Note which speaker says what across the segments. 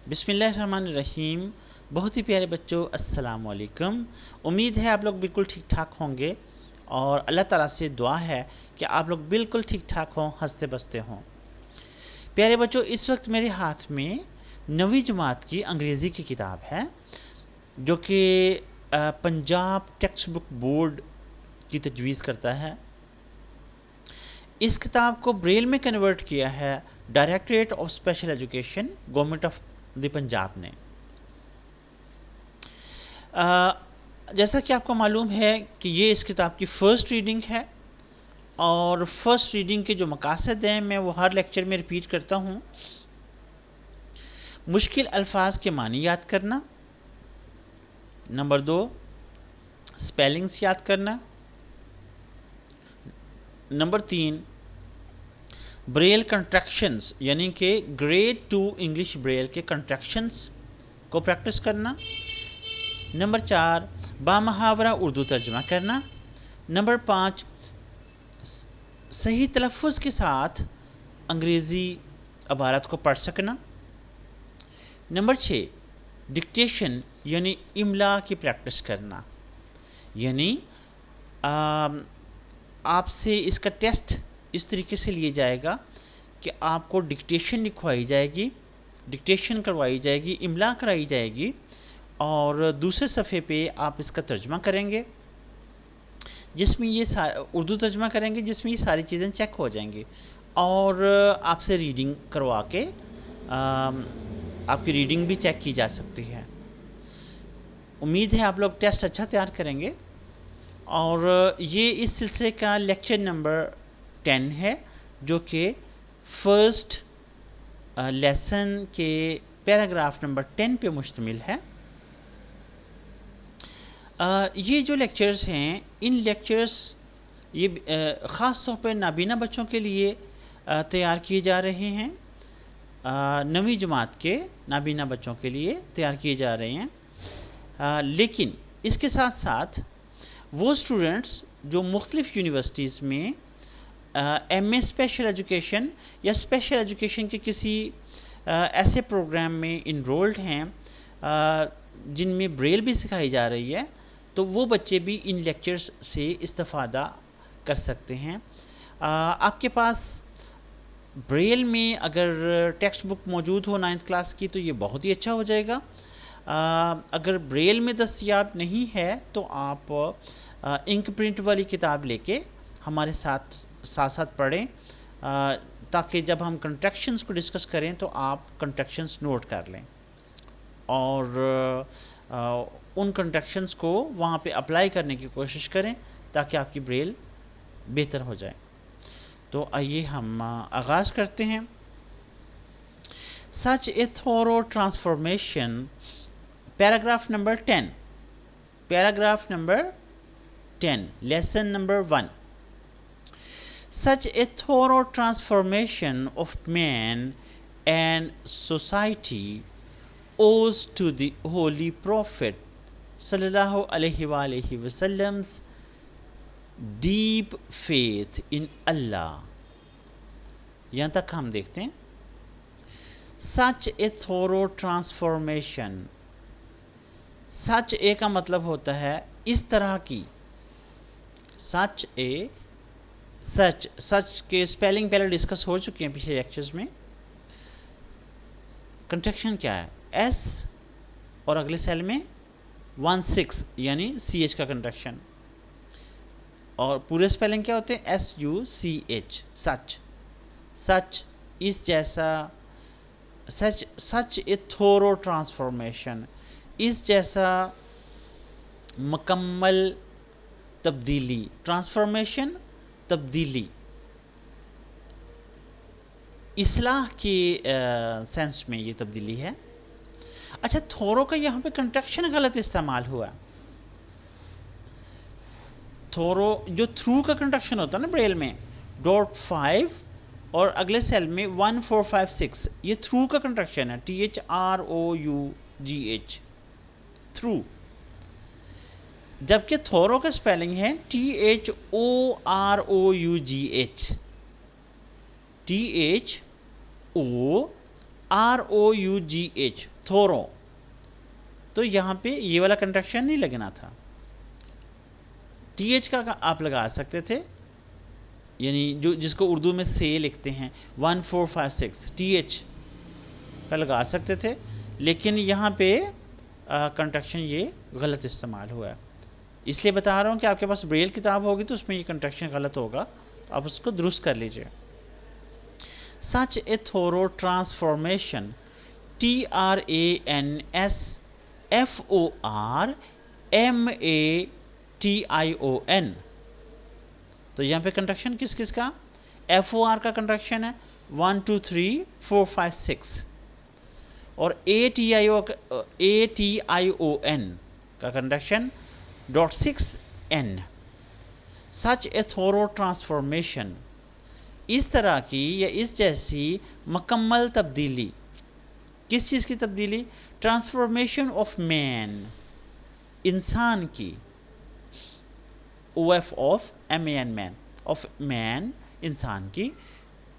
Speaker 1: بسم اللہ الرحمن الرحیم. بہت ہی پیارے بچوں، السلام علیکم. امید ہے آپ لوگ بالکل ٹھیک ٹھاک ہوں گے، اور اللہ تعالیٰ سے دعا ہے کہ آپ لوگ بالکل ٹھیک ٹھاک ہوں، ہنستے بستے ہوں. پیارے بچوں، اس وقت میرے ہاتھ میں 9ویں جماعت کی انگریزی کی کتاب ہے، جو کہ پنجاب ٹیکسٹ بک بورڈ کی تجویز کرتا ہے. اس کتاب کو بریل میں کنورٹ کیا ہے directorate of special education, government of the Punjab نے. جیسا کہ آپ کو معلوم ہے کہ یہ اس کتاب کی فرسٹ ریڈنگ ہے، اور فرسٹ ریڈنگ کے جو مقاصد ہیں میں وہ ہر لیکچر میں ریپیٹ کرتا ہوں. مشکل الفاظ کے معنی یاد کرنا، نمبر 2 اسپیلنگس یاد کرنا، نمبر 3 بریل کنٹریکشنز یعنی کہ گریڈ 2 انگلش بریل کے کنٹریکشنز کو پریکٹس کرنا، نمبر 4 بامحاورہ اردو ترجمہ کرنا، نمبر 5 صحیح تلفظ کے ساتھ انگریزی عبارت کو پڑھ سکنا، نمبر 6 ڈکٹیشن یعنی املا کی پریکٹس کرنا. یعنی آپ سے اس کا ٹیسٹ اس طریقے سے لیا جائے گا کہ آپ کو ڈکٹیشن لکھوائی جائے گی، ڈکٹیشن کروائی جائے گی، املا کرائی جائے گی، اور دوسرے صفحے پہ آپ اس کا ترجمہ کریں گے، جس میں یہ اردو ترجمہ کریں گے جس میں یہ ساری چیزیں چیک ہو جائیں گی، اور آپ سے ریڈنگ کروا کے آپ کی ریڈنگ بھی چیک کی جا سکتی ہے. امید ہے آپ لوگ ٹیسٹ اچھا تیار کریں گے. اور یہ اس سلسلے کا لیکچر نمبر 10 ہے، جو کہ فرسٹ لیسن کے پیراگراف نمبر 10 پہ مشتمل ہے. یہ جو لیکچرز ہیں، ان لیکچرز یہ خاص طور پہ نابینا بچوں کے لیے تیار کیے جا رہے ہیں، 9ویں جماعت کے نابینا بچوں کے لیے تیار کیے جا رہے ہیں. لیکن اس کے ساتھ ساتھ وہ اسٹوڈنٹس جو مختلف یونیورسٹیز میں ایم اے اسپیشل ایجوکیشن یا اسپیشل ایجوکیشن کے کسی ایسے پروگرام میں انرولڈ ہیں جن میں بریل بھی سکھائی جا رہی ہے، تو وہ بچے بھی ان لیکچرز سے استفادہ کر سکتے ہیں. آپ کے پاس بریل میں اگر ٹیکسٹ بک موجود ہو 9th کلاس کی تو یہ بہت ہی اچھا ہو جائے گا. اگر بریل میں دستیاب نہیں ہے تو آپ انک پرنٹ والی کتاب لے کے ہمارے ساتھ ساتھ پڑھیں، تاکہ جب ہم کنٹریکشنز کو ڈسکس کریں تو آپ کنٹریکشنز نوٹ کر لیں، اور ان کنٹریکشنز کو وہاں پہ اپلائی کرنے کی کوشش کریں تاکہ آپ کی بریل بہتر ہو جائے. تو آئیے ہم آغاز کرتے ہیں. Such a thorough transformation. Paragraph number 10. Paragraph number 10. Lesson number 1. Such a thorough transformation of man and society owes to the Holy Prophet sallallahu alaihi wa alihi wasallam's deep faith in Allah. یہاں تک ہم دیکھتے ہیں. Such a thorough transformation. Such a کا مطلب ہوتا ہے اس طرح کی. Such a سچ کے اسپیلنگ پہلے ڈسکس ہو چکے ہیں پچھلے لیکچرز میں. کنٹریکشن کیا ہے؟ ایس اور اگلے سیل میں 16 یعنی سی ایچ کا کنٹریکشن، اور پورے اسپیلنگ کیا ہوتے ہیں؟ SUCH. سچ، سچ اس جیسا، سچ اے تھورو ٹرانسفارمیشن، اس جیسا مکمل تبدیلی. ٹرانسفارمیشن تبدیلی، اصلاح کی سینس میں یہ تبدیلی ہے. اچھا، تھورو کا یہاں پہ کنٹریکشن غلط استعمال ہوا. تھورو جو تھرو کا کنٹریکشن ہوتا ہے نا بریل میں .5 اور اگلے سیل میں 1456، یہ تھرو کا کنٹریکشن ہے. THROUGH، through. جبکہ تھورو کا اسپیلنگ ہے THOROUGH. THOROUGH. ROUGH تھورو، تو یہاں پہ یہ والا کنٹریکشن نہیں لگنا تھا. TH کا آپ لگا سکتے تھے، یعنی جس کو اردو میں سے لکھتے ہیں 1 4 5 6 TH کا لگا سکتے تھے، لیکن یہاں پہ کنٹریکشن یہ غلط استعمال ہوا ہے. اس لیے بتا رہا ہوں کہ آپ کے پاس بریل کتاب ہوگی تو اس میں یہ کنٹریکشن غلط ہوگا، آپ اس کو درست کر لیجئے. Such a thorough transformation TRANSFORMATION. تو یہاں پہ کنٹریکشن کس کس کا؟ FOR کا کنٹریکشن ہے 1 2 3 4 5 6، اور ATION کا contraction .6N. Such a thorough transformation، اس طرح کی یا اس جیسی مکمل تبدیلی. کس چیز کی تبدیلی؟ ٹرانسفارمیشن آف مین، انسان کی. OF of MAN man, of man انسان کی،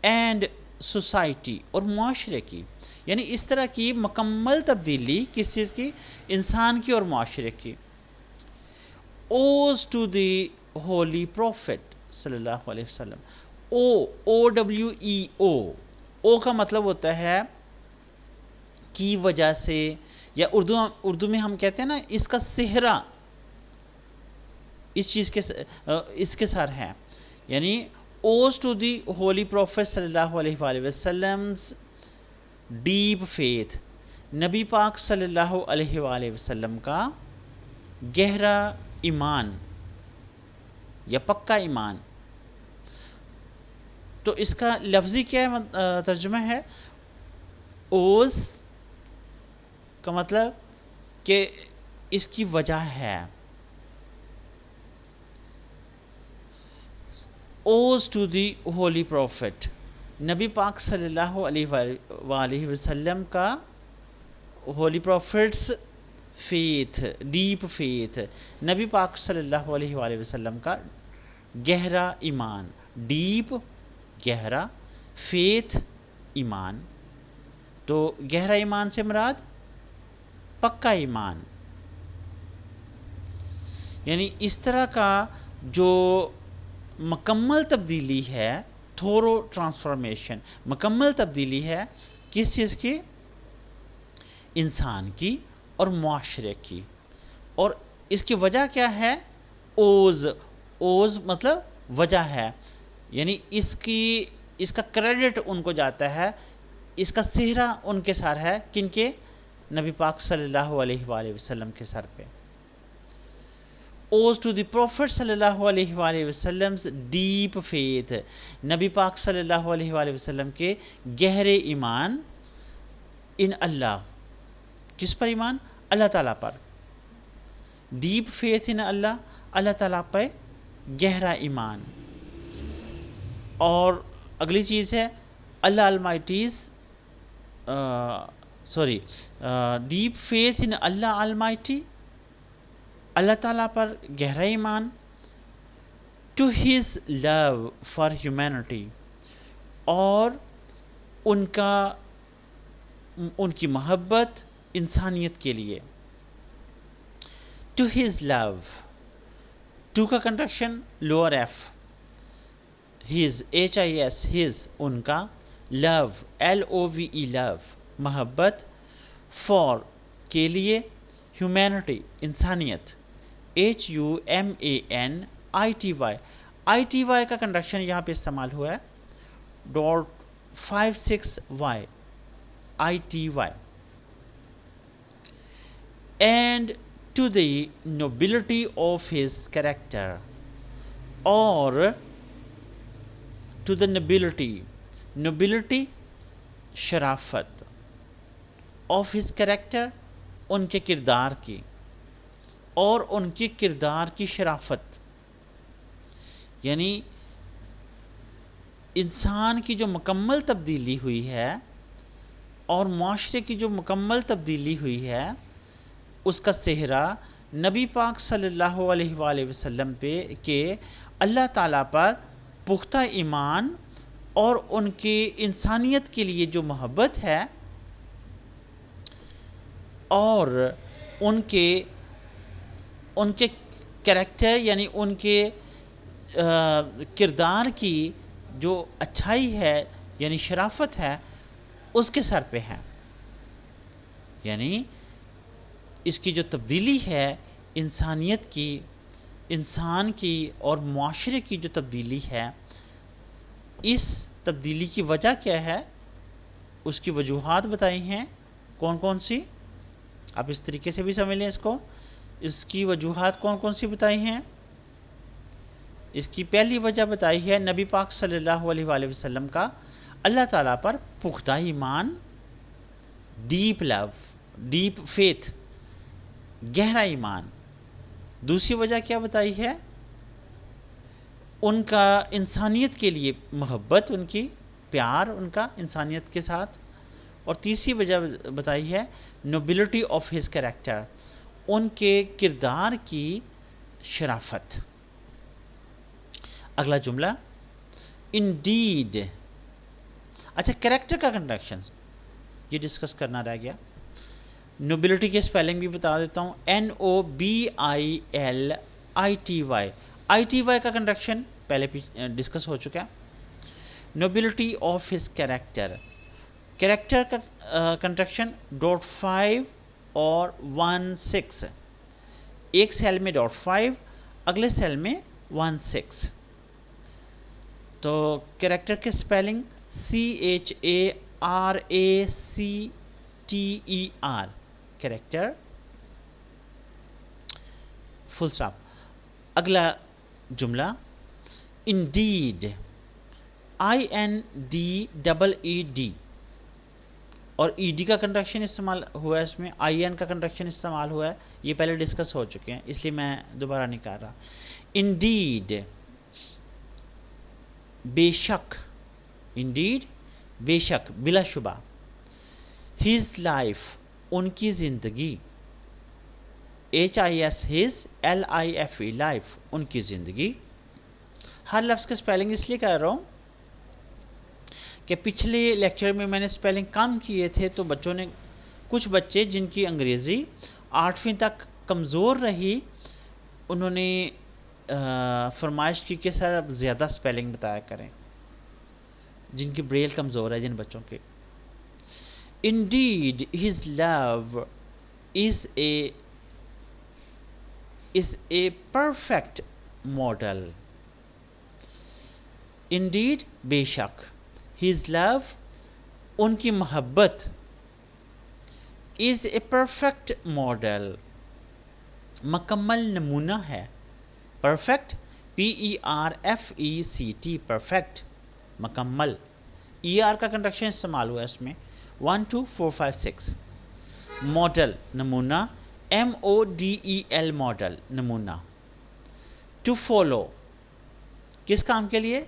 Speaker 1: اینڈ سوسائٹی اور معاشرے کی. یعنی اس طرح کی مکمل تبدیلی کس چیز کی؟ انسان کی اور معاشرے کی. Owes to the Holy Prophet صلی اللہ علیہ وسلم. او کا مطلب ہوتا ہے کی وجہ سے، یا اردو میں ہم کہتے ہیں نا اس کا صحرا اس چیز کے اس کے سر ہے. یعنی owes to the Holy Prophet صلی اللہ علیہ وآلہ وسلم ڈیپ فیتھ، نبی پاک صلی اللہ علیہ وآلہ وسلم کا گہرا ایمان یا پکا ایمان. تو اس کا لفظی کیا ترجمہ ہے؟ اوز کا مطلب کہ اس کی وجہ ہے. Owes to the Holy Prophet, نبی پاک صلی اللہ علیہ وآلہ وسلم کا Holy Prophet's faith, deep faith, نبی پاک صلی اللہ علیہ وآلہ وسلم کا گہرا ایمان. ڈیپ گہرا، فیتھ ایمان. تو گہرا ایمان سے مراد پکا ایمان. یعنی اس طرح کا جو مکمل تبدیلی ہے، تھورو ٹرانسفارمیشن، مکمل تبدیلی ہے کس چیز کی؟ انسان کی اور معاشرے کی. اور اس کی وجہ کیا ہے؟ اوز مطلب وجہ ہے. یعنی اس کا کریڈٹ ان کو جاتا ہے، اس کا صحرا ان کے سر ہے. کن کے؟ نبی پاک صلی اللہ علیہ وآلہ وسلم کے سر پہ. اوز ٹو دی پروفٹ صلی اللہ علیہ وآلہ وسلم ڈیپ فیتھ، نبی پاک صلی اللہ علیہ وآلہ وسلم کے گہرے ایمان. ان اللہ، کس پر ایمان؟ اللہ تعالیٰ پر. ڈیپ فیتھ ان اللہ، اللہ تعالیٰ پہ گہرا ایمان. اور اگلی چیز ہے Allah almighty's deep faith in Allah almighty, Allah تعالیٰ پر گہرا ایمان. To his love for humanity, اور ان کی محبت انسانیت کے لیے. ٹو ہز لو، ٹو کا contraction lower f, his HIS his ان کا، لو LOVE لو محبت، فار کے لیے، ہیومینٹی انسانیت HUMANITY کا کنٹریکشن یہاں پہ استعمال ہوا ہے .56Y ITY. And to the nobility of his character، اور ٹو دا nobility شرافت، آف his character ان کے کردار کی، اور ان کی کردار کی شرافت. یعنی انسان کی جو مکمل تبدیلی ہوئی ہے اور معاشرے کی جو مکمل تبدیلی ہوئی ہے، اس کا صحرا نبی پاک صلی اللہ علیہ وآلہ وسلم پہ کہ اللہ تعالیٰ پر پختہ ایمان اور ان کی انسانیت کے لیے جو محبت ہے، اور ان کے کریکٹر یعنی ان کے کردار کی جو اچھائی ہے یعنی شرافت ہے اس کے سر پہ ہے. یعنی اس کی جو تبدیلی ہے انسانیت کی، انسان کی اور معاشرے کی جو تبدیلی ہے، اس تبدیلی کی وجہ کیا ہے، اس کی وجوہات بتائی ہیں. کون کون سی؟ آپ اس طریقے سے بھی سمجھ لیں اس کو. اس کی وجوہات کون کون سی بتائی ہیں؟ اس کی پہلی وجہ بتائی ہے نبی پاک صلی اللہ علیہ وآلہ وسلم کا اللہ تعالیٰ پر پختہ ایمان، ڈیپ لو، ڈیپ فیتھ، گہرا ایمان. دوسری وجہ کیا بتائی ہے؟ ان کا انسانیت کے لیے محبت، ان کی پیار ان کا انسانیت کے ساتھ. اور تیسری وجہ بتائی ہے نوبلٹی آف ہز کریکٹر، ان کے کردار کی شرافت. اگلا جملہ انڈیڈ. اچھا، کریکٹر کا کنڈکشن یہ ڈسکس کرنا رہ گیا. نوبلٹی کے اسپیلنگ بھی بتا دیتا ہوں. NOBILITY. ITY کا کنڈکشن پہلے ڈسکس ہو چکا ہے. Nobility of his character. Character کا کنڈکشن .5 اور 16. ایک سیل میں .5، اگلے سیل میں 16. تو کریکٹر کے spelling CHARACTER. Character full stop. اگلا جملہ انڈیڈ. INDEED. اور ED کا کنڈکشن استعمال ہوا ہے اس میں، IN کا کنڈکشن استعمال ہوا ہے. یہ پہلے ڈسکس ہو چکے ہیں اس لیے میں دوبارہ نہیں کر رہا. انڈیڈ بے شک. انڈیڈ بے شک، بلا شبہ. ہز لائف ان کی زندگی. HIS ہز LIFE لائف ان کی زندگی. ہر لفظ کا سپیلنگ اس لیے کہہ رہا ہوں کہ پچھلے لیکچر میں نے سپیلنگ کم کیے تھے تو بچوں نے، کچھ بچے جن کی انگریزی 8ویں تک کمزور رہی، انہوں نے فرمائش کی کہ سر اب زیادہ سپیلنگ بتایا کریں، جن کی بریل کمزور ہے جن بچوں کے. Indeed his love is a perfect model. Indeed بے شک. His love ان کی محبت is a perfect model مکمل نمونہ ہے. perfect PERFECT perfect مکمل. ER کا کنڈکشن استعمال ہوا ہے اس میں 1 2 4 5 6. ماڈل نمونہ MODEL ماڈل نمونہ. ٹو فالو کس کام کے لیے؟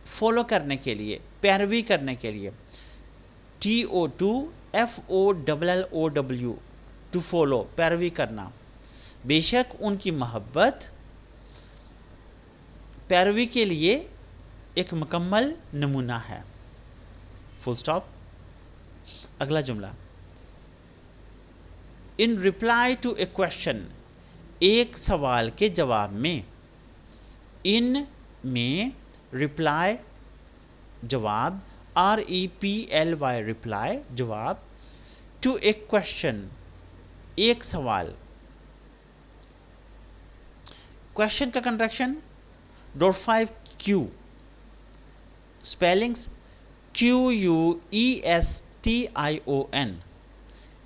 Speaker 1: فالو کرنے کے لیے، پیروی کرنے کے لیے. TO2 FOLLOW ٹو فالو پیروی کرنا. بے شک ان کی محبت پیروی کے لیے ایک مکمل نمونہ ہے. فل سٹاپ. اگلا جملہ ان ریپلائی ٹو اے کوشچن. ایک سوال کے جواب میں. ان میں ریپلائی جواب، REPLY ریپلائی جواب، ٹو اے کوشچن ایک سوال. کوشچن کا کنڈکشن .5Q. Spellings QUESTION.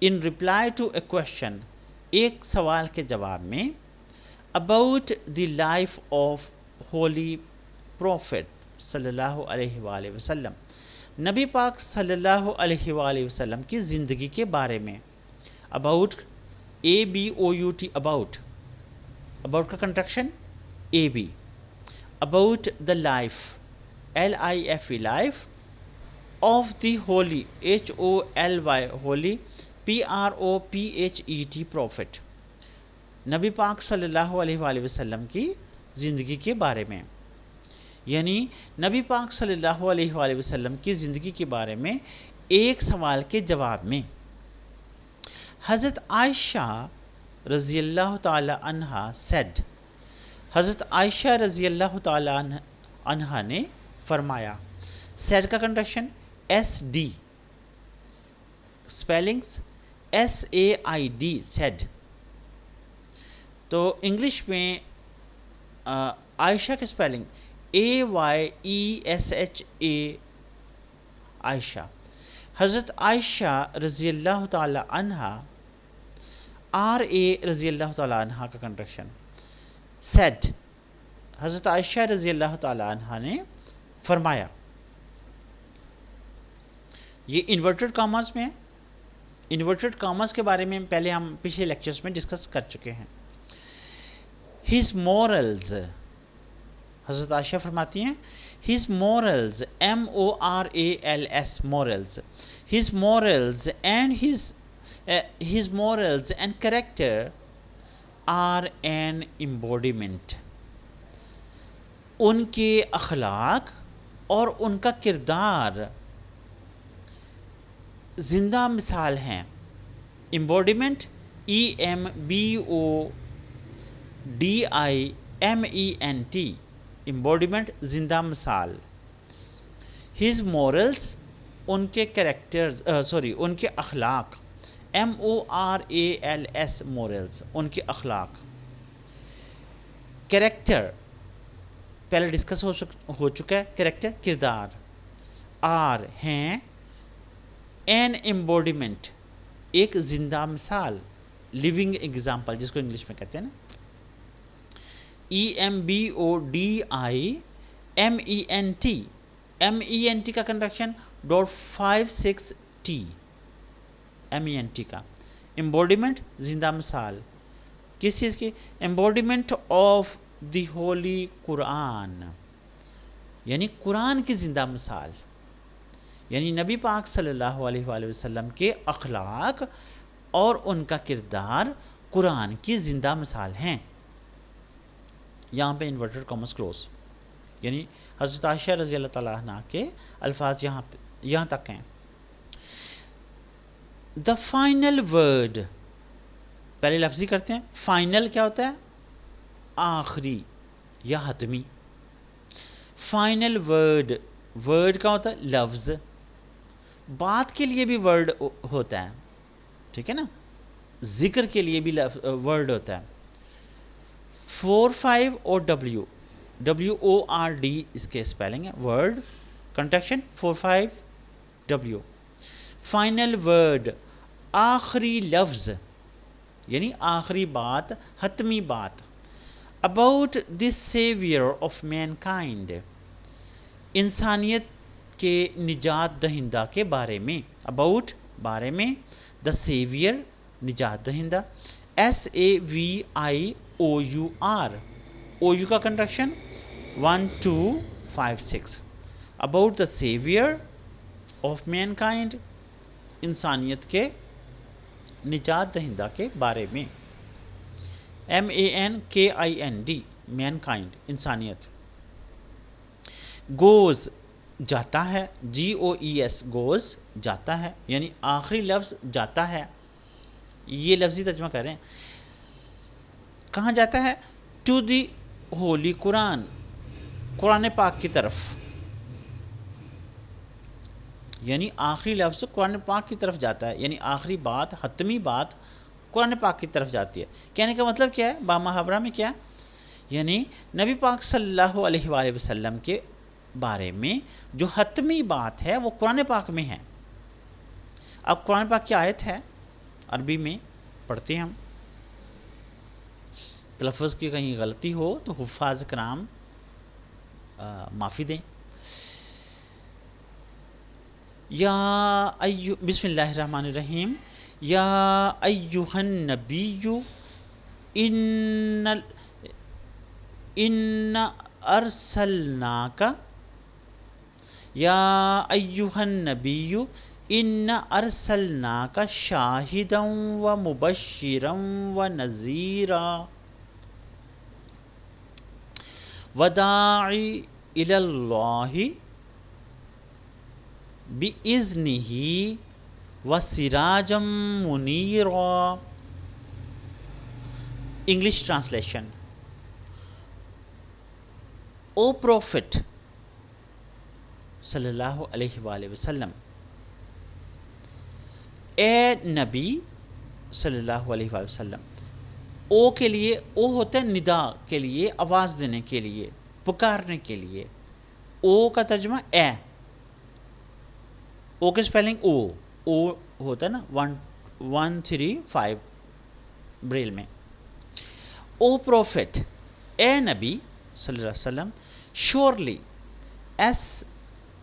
Speaker 1: In reply to a question ایک سوال کے جواب میں. About the life of Holy Prophet صلی اللہ علیہ وآلہ وسلم. نبی پاک صلی اللہ علیہ وآلہ وسلم کی زندگی کے بارے میں. About ABOUT about. اباؤٹ کا contraction AB. About the life LIFE life of the holy HOLY holy PROPHET prophet. نبی پاک صلی اللہ علیہ وآلہ وسلم کی زندگی کے بارے میں. یعنی نبی پاک صلی اللہ علیہ وآلہ وسلم کی زندگی کے بارے میں ایک سوال کے جواب میں. حضرت عائشہ رضی اللہ تعالی عنہا said, حضرت عائشہ رضی اللہ تعالی عنہا نے فرمایا. said کا contraction SD, spellings SAID, said. تو انگلش میں عائشہ کی اسپیلنگ AYESHA, عائشہ. حضرت عائشہ رضی اللہ تعالی عنہا RA رضی اللہ تعالی عنہا کا کنٹریکشن said, حضرت عائشہ رضی اللہ تعالی عنہا نے فرمایا. یہ انورٹڈ کاماز میں ہے. انورٹڈ کاماز کے بارے میں پہلے ہم پچھلے لیکچرز میں ڈسکس کر چکے ہیں. his morals, حضرت عائشہ فرماتی ہیں his morals, MORALS, morals, his morals and his morals and character are an embodiment. ان کے اخلاق اور ان کا کردار زندہ مثال ہیں. embodiment EMBODIMENT, embodiment زندہ مثال. his morals, ان کے کریکٹرز ان کے اخلاق. MORALS, morals, ان کے اخلاق. کریکٹر پہلے ڈسکس ہو چکا ہے. کریکٹر کردار. آر ہیں این ایمبوڈیمنٹ, ایک زندہ مثال, لیونگ ایگزامپل جس کو انگلش میں کہتے ہیں نا. EMBODIMENT کا کنٹریکشن .56T, MENT کا. ایمبوڈیمنٹ زندہ مثال. کس چیز کی؟ ایمبوڈیمنٹ آف دی ہولی قرآن, یعنی قرآن کی زندہ مثال. یعنی نبی پاک صلی اللہ علیہ وآلہ وسلم کے اخلاق اور ان کا کردار قرآن کی زندہ مثال ہیں. یہاں پہ انورٹڈ کاماز کلوز, یعنی حضرت عائشہ رضی اللہ تعالیٰ عنہ کے الفاظ یہاں تک ہیں. دا فائنل ورڈ, پہلے لفظی کرتے ہیں. فائنل کیا ہوتا ہے؟ آخری یا حتمی. فائنل ورڈ, ورڈ کا ہوتا ہے لفظ. بات کے لیے بھی ورڈ ہوتا ہے, ٹھیک ہے نا. ذکر کے لیے بھی ورڈ ہوتا ہے. 4-5 اور WORD اس کے اسپیلنگ ہے. ورڈ کنٹریکشن 4-5 فائنل ورڈ, آخری لفظ, یعنی آخری بات, حتمی بات. About this saviour of mankind, انسانیت کے نجات دہندہ کے بارے میں. اباؤٹ بارے میں, دا سیویئر نجات دہندہ. SAVIOUR, OU کا contraction 1256. About the saviour of mankind, انسانیت کے نجات دہندہ کے بارے میں. MANKIND, مین کائنڈ, انسانیت. گوز جاتا ہے. GOES, گوز جاتا ہے, یعنی آخری لفظ جاتا ہے. یہ لفظی ترجمہ کر رہے ہیں. کہاں جاتا ہے؟ ٹو دی ہولی قرآن, قرآن پاک کی طرف. یعنی آخری لفظ قرآن پاک کی طرف جاتا ہے, یعنی آخری بات, حتمی بات قرآن پاک کی طرف جاتی ہے. کہنے کا مطلب کیا ہے؟ بامحاورہ میں کیا؟ یعنی نبی پاک صلی اللہ علیہ وآلہ وسلم کے بارے میں جو حتمی بات ہے وہ قرآن پاک میں ہے. اب قرآن پاک کی آیت ہے, عربی میں پڑھتے ہیں ہم. تلفظ کی کہیں غلطی ہو تو حفاظ کرام معافی دیں. بسم اللہ الرحمن الرحیم. یا ایہا النبی ان ارسلناک, یا ایہا النبی ان ارسلناک شاہدا و مبشرا و نذیرا وداعی الی اللہ بِإِذْنِهِ وَسِرَاجًا مُنِيرًا. English translation. O Prophet sallallahu alaihi wasallam, اے نبی صلی اللہ علیہ وسلم. او کے لیے، او ہوتا ہے ندا کے لیے، آواز دینے کے لیے، پکارنے کے لیے. او کا ترجمہ اے. او کی سپیلنگ او ہوتا ہے نا 135 بریل میں. او پروفٹ، اے نبی صلی اللہ علیہ وسلم. Surely,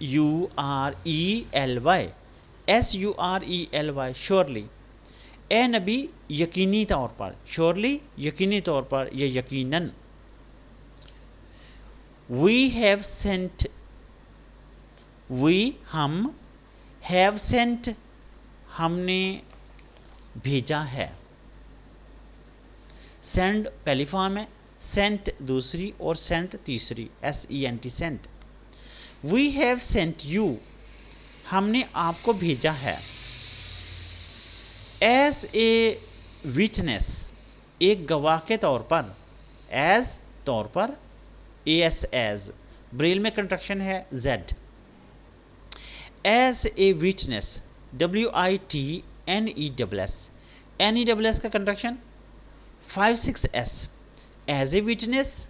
Speaker 1: SURELY، surely. اے نبی یقینی طور پر، شورلی یقینی طور پر یا یقیناً. ہم ہیو سینٹ، ہم نے بھیجا ہے. سینڈ پہلی فارم ہے، سینٹ دوسری اور سینٹ تیسری، SENT sent. We have sent you, ہم نے آپ کو بھیجا ہے. ایز اے وٹنس، ایک گواہ کے طور پر. ایز طور پر، ایز بریل میں کنٹرکشن ہے Z. As a witness, WITNESS کا کنٹرکشن 56S. ایز اے وٹنس،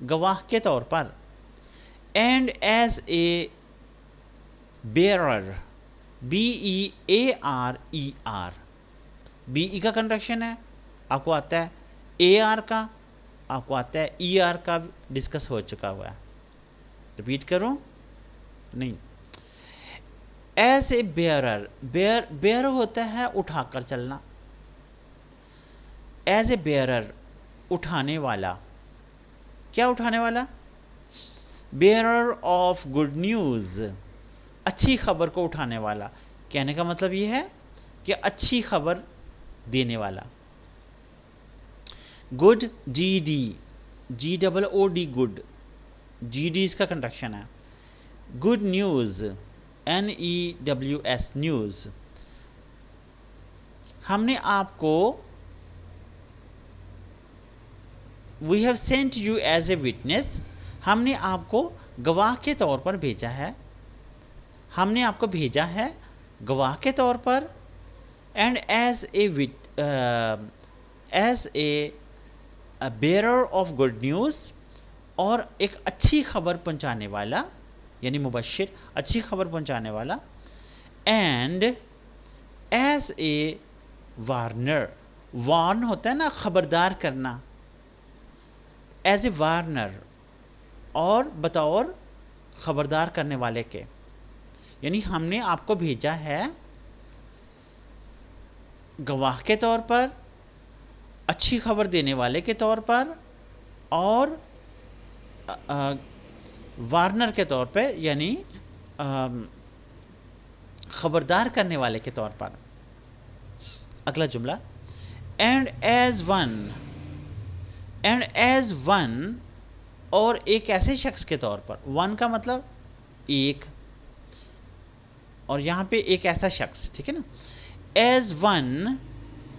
Speaker 1: گواہ کے طور پر. And as a bearer, BEARER. BE کا کنٹرکشن ہے، آپ کو آتا ہے AR کا، آپ کو آتا ہے ER کا، ڈسکس ہو چکا ہوا ہے. ریپیٹ کروں؟ نہیں. ایز اے بیئرر، بیئر ہوتا ہے اٹھا کر چلنا. ایز اے بیئرر، اٹھانے والا. کیا اٹھانے والا؟ بیئرر آف گڈ نیوز، اچھی خبر کو اٹھانے والا. کہنے کا مطلب یہ ہے کہ اچھی خبر دینے والا. Good, GOD، good. GD اس کا کنٹرکشن ہے. Good news, NEWS، news. ہم نے آپ کو، we have sent you as a witness, ہم نے آپ کو گواہ کے طور پر بھیجا ہے. ہم نے آپ کو بھیجا ہے گواہ کے طور پر. And as a bearer of good news, اور ایک اچھی خبر پہنچانے والا، یعنی مبشر، اچھی خبر پہنچانے والا. And as a warner, warn ہوتا ہے نا خبردار کرنا. ایز اے وارنر، اور بطور خبردار کرنے والے کے. یعنی ہم نے آپ کو بھیجا ہے گواہ کے طور پر، اچھی خبر دینے والے کے طور پر، اور وارنر کے طور پہ، یعنی خبردار کرنے والے کے طور پر. اگلا جملہ، اینڈ ایز ون، اور ایک ایسے شخص کے طور پر. ون کا مطلب ایک، اور یہاں پہ ایک ایسا شخص، ٹھیک ہے نا. ایز ون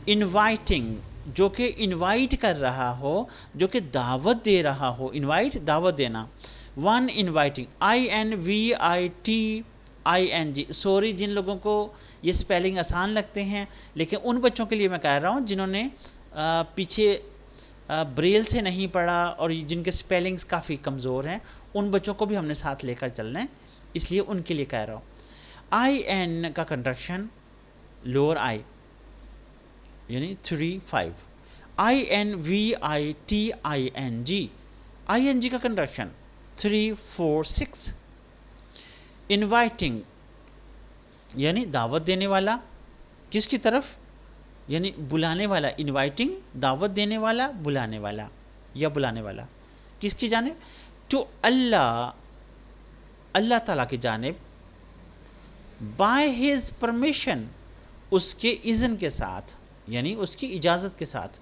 Speaker 1: انوائٹنگ، جو کہ انوائٹ کر رہا ہو، جو کہ دعوت دے رہا ہو. انوائٹ، دعوت دینا. One inviting, INVITING. سوری جن لوگوں کو یہ سپیلنگ آسان لگتے ہیں، لیکن ان بچوں کے لیے میں کہہ رہا ہوں جنہوں نے پیچھے بریل سے نہیں پڑھا اور جن کے سپیلنگز کافی کمزور ہیں، ان بچوں کو بھی ہم نے ساتھ لے کر چلنا ہے، اس لیے ان کے لیے کہہ رہا ہوں. IN کا کنٹرکشن لوور آئی، یعنی 3-5. INVITING. ING کا کنٹرکشن 3-4-6. انوائٹنگ یعنی دعوت دینے والا، کس کی طرف؟ یعنی بلانے والا. انوائٹنگ، دعوت دینے والا، بلانے والا یا بلانے والا. کس کی جانب؟ ٹو اللہ، اللہ تعالیٰ کی جانب. بائی ہز پرمیشن، اس کے اذن کے ساتھ، یعنی اس کی اجازت کے ساتھ.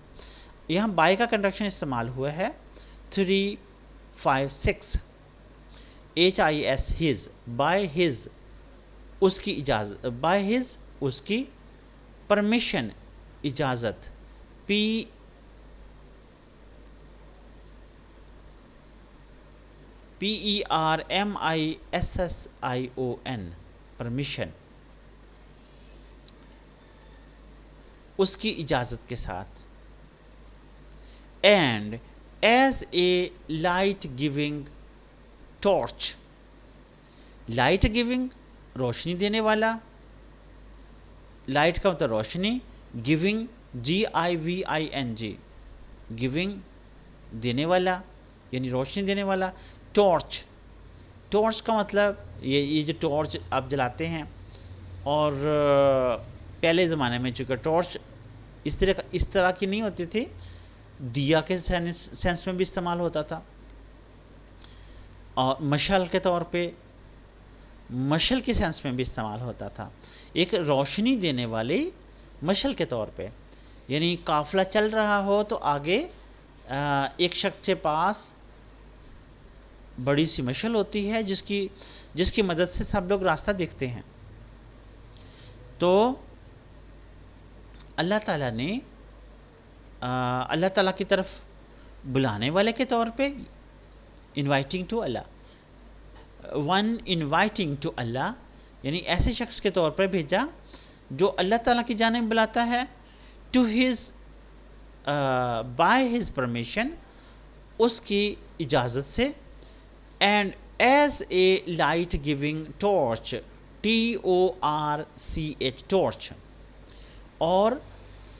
Speaker 1: یہاں بائی کا کنٹرکشن استعمال ہوا ہے 3-5-6. HIS، ہز، بائی ہز، اس کی اجازت. بائی ہز، اس کی پرمیشن اجازت PERMISSION پرمیشن اس کی اجازت کے ساتھ and as a light giving torch light giving روشنی دینے والا لائٹ کا مطلب روشنی گیونگ GIVING گیونگ دینے والا یعنی روشنی دینے والا ٹارچ ٹارچ کا مطلب یہ جو ٹارچ آپ جلاتے ہیں اور پہلے زمانے میں چونکہ ٹارچ اس طرح کی نہیں ہوتی تھی دیا کے سینس میں بھی استعمال ہوتا تھا اور مشعل کے طور پہ مشعل کے سینس میں بھی استعمال ہوتا تھا ایک روشنی دینے والی مشعل کے طور پہ یعنی قافلہ چل رہا ہو تو آگے ایک شخص کے پاس بڑی سی مشعل ہوتی ہے جس کی مدد سے سب لوگ راستہ دیکھتے ہیں تو اللہ تعالیٰ نے اللہ تعالیٰ کی طرف بلانے والے کے طور پہ inviting to Allah one inviting to Allah یعنی ایسے شخص کے طور پر بھیجا جو اللہ تعالیٰ کی جانب بلاتا ہے to his by his permission اس کی اجازت سے and as a light giving torch TORCH torch اور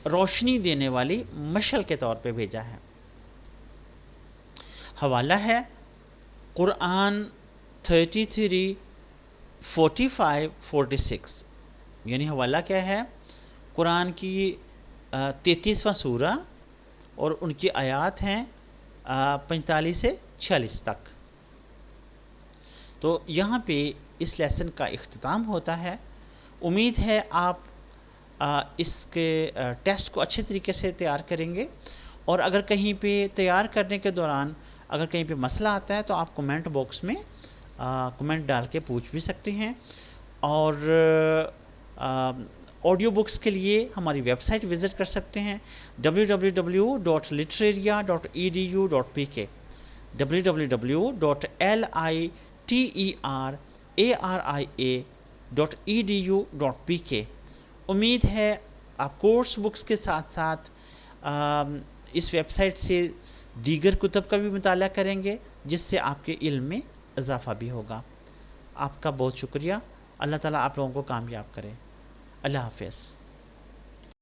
Speaker 1: روشنی دینے والی مشعل کے طور پہ بھیجا ہے حوالہ ہے قرآن 33 45 46 یعنی حوالہ کیا ہے قرآن کی 33واں سورہ اور ان کی آیات ہیں 45 سے 46 تک تو یہاں پہ اس لیسن کا اختتام ہوتا ہے امید ہے آپ اس کے ٹیسٹ کو اچھے طریقے سے تیار کریں گے اور اگر کہیں پہ تیار کرنے کے دوران اگر کہیں پہ مسئلہ آتا ہے تو آپ کمنٹ باکس میں کمنٹ ڈال کے پوچھ بھی سکتے ہیں اور آڈیو بکس کے لیے ہماری ویب سائٹ وزٹ کر سکتے ہیں www.literaria.edu.pk www.literaria.edu.pk امید ہے آپ کورس بکس کے ساتھ ساتھ اس ویب سائٹ سے دیگر کتب کا بھی مطالعہ کریں گے جس سے آپ کے علم میں اضافہ بھی ہوگا آپ کا بہت شکریہ اللہ تعالیٰ آپ لوگوں کو کامیاب کرے اللہ حافظ